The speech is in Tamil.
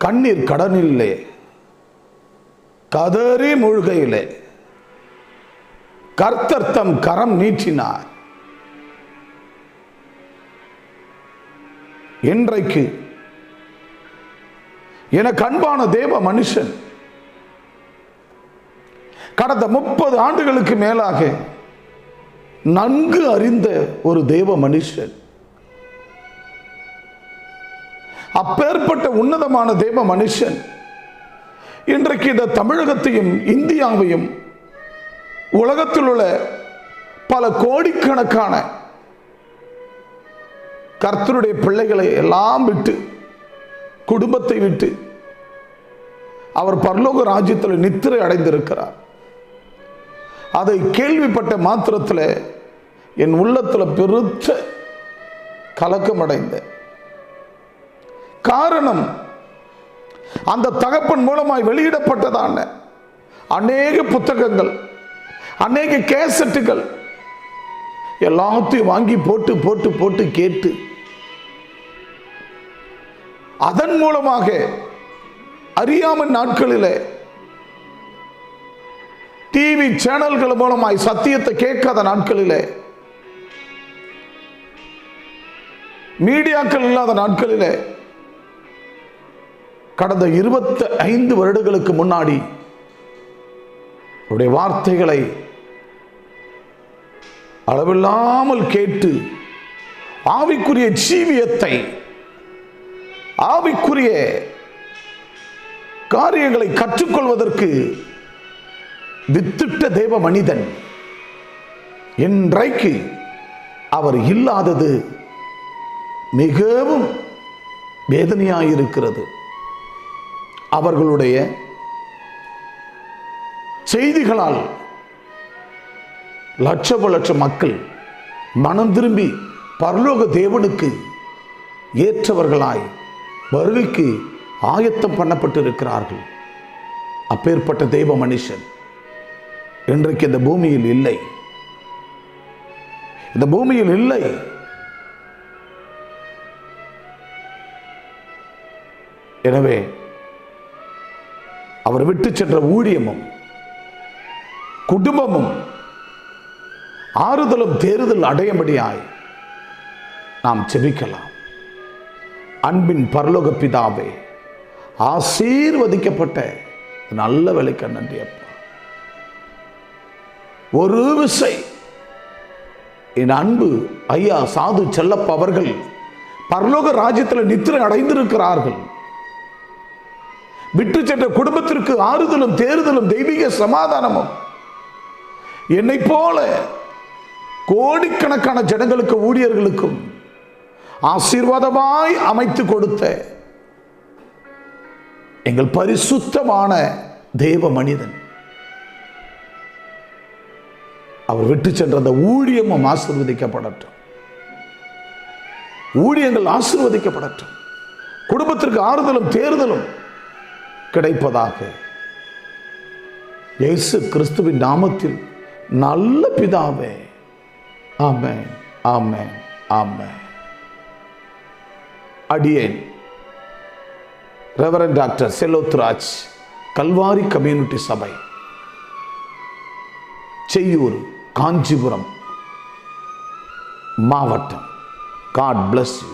கண்ணீர் கடனிலே கதறி மூழ்கையிலே கர்த்தர் தம் கரம் நீட்டினார். இன்றைக்கு எனக்கு அன்பான தேவ மனுஷன் கடந்த 30 ஆண்டுகளுக்கு மேலாக நன்கு அறிந்த ஒரு தேவ மனுஷன், அப்பேற்பட்ட உன்னதமான தேவ மனுஷன் இன்றைக்கு இந்த தமிழகத்தையும் இந்தியாவையும் உலகத்தில் உள்ள பல கோடிக்கணக்கான கர்த்தருடைய பிள்ளைகளை எல்லாம் விட்டு, குடும்பத்தை விட்டு அவர் பரலோக ராஜ்யத்தில் நித்திரை அடைந்திருக்கிறார். அதை கேள்விப்பட்ட மாத்திரத்தில் என் உள்ளத்தில் பெருத்த கலக்கம் அடைந்த காரணம், அந்த தகப்பன் மூலமாய் வெளியிடப்பட்டதான அநேக புத்தகங்கள், அநேக கேசட்டுகள் எல்லாத்தையும் வாங்கி போட்டு போட்டு போட்டு கேட்டு, அதன் மூலமாக அறியாமல் நாட்களில் டிவி சேனல்கள் மூலமாய் சத்தியத்தை கேட்காத நாட்களில், மீடியாக்கள் இல்லாத நாட்களில், கடந்த 25 வருடங்களுக்கு முன்னாடி அவருடைய வார்த்தைகளை அளவில்லாமல் கேட்டு ஆவிக்குரிய ஜீவியத்தை, ஆவிக்குரிய காரியங்களை கற்றுக்கொள்வதற்கு வித்திட்ட தேவ மனிதன் இன்றைக்கு அவர் இல்லாதது மிகவும் வேதனையாயிருக்கிறது. அவர்களுடைய செய்திகளால் லட்ச மக்கள் மனம் திரும்பி பரலோக தேவனுக்கு ஏற்றவர்களாய் வருகைக்கு ஆயத்தம் பண்ணப்பட்டிருக்கிறார்கள். அப்பேற்பட்ட தெய்வ மனுஷன் இன்றைக்கு இந்த பூமியில் இல்லை, இந்த பூமியில் இல்லை. எனவே அவர் விட்டு சென்ற ஊழியமும் குடும்பமும் ஆறுதலும் தேறுதல் அடையும்படியாய் நாம் செபிக்கலாம். அன்பின் பரலோக பிதாவே, ஆசீர்வதிக்கப்பட்ட நல்ல வேலைக்கு நன்றி அப்பா. ஒரு விசை என் அன்பு ஐயா சாது செல்லப்பா அவர்கள் பரலோக ராஜ்யத்தில் நித்திரை அடைந்திருக்கிறார்கள். விட்டு சென்ற குடும்பத்திற்கு ஆறுதலும் தேறுதலும் தெய்வீக சமாதானமும் என்னை போல கோடிக்கணக்கான ஜனங்களுக்கு, ஊழியர்களுக்கும் ஆசீர்வாதமாய் அமைத்து கொடுத்த எங்கள் பரிசுத்தமான தேவ மனிதன், அவர் விட்டு சென்ற அந்த ஊழியமும் ஆசீர்வதிக்கப்படட்டும். ஊழியங்கள் ஆசீர்வதிக்கப்படட்டும். குடும்பத்திற்கு ஆறுதலும் தேறுதலும் கிடைப்பதாக இயேசு கிறிஸ்துவின் நாமத்தில் நல்ல பிதாவே, ஆமென், ஆமென், ஆமென். அடியேன் ரெவரண்ட் டாக்டர் செல்லோத்ராஜ், கல்வாரி கம்யூனிட்டி சபை, செய்யூர், காஞ்சிபுரம் மாவட்டம். God bless you.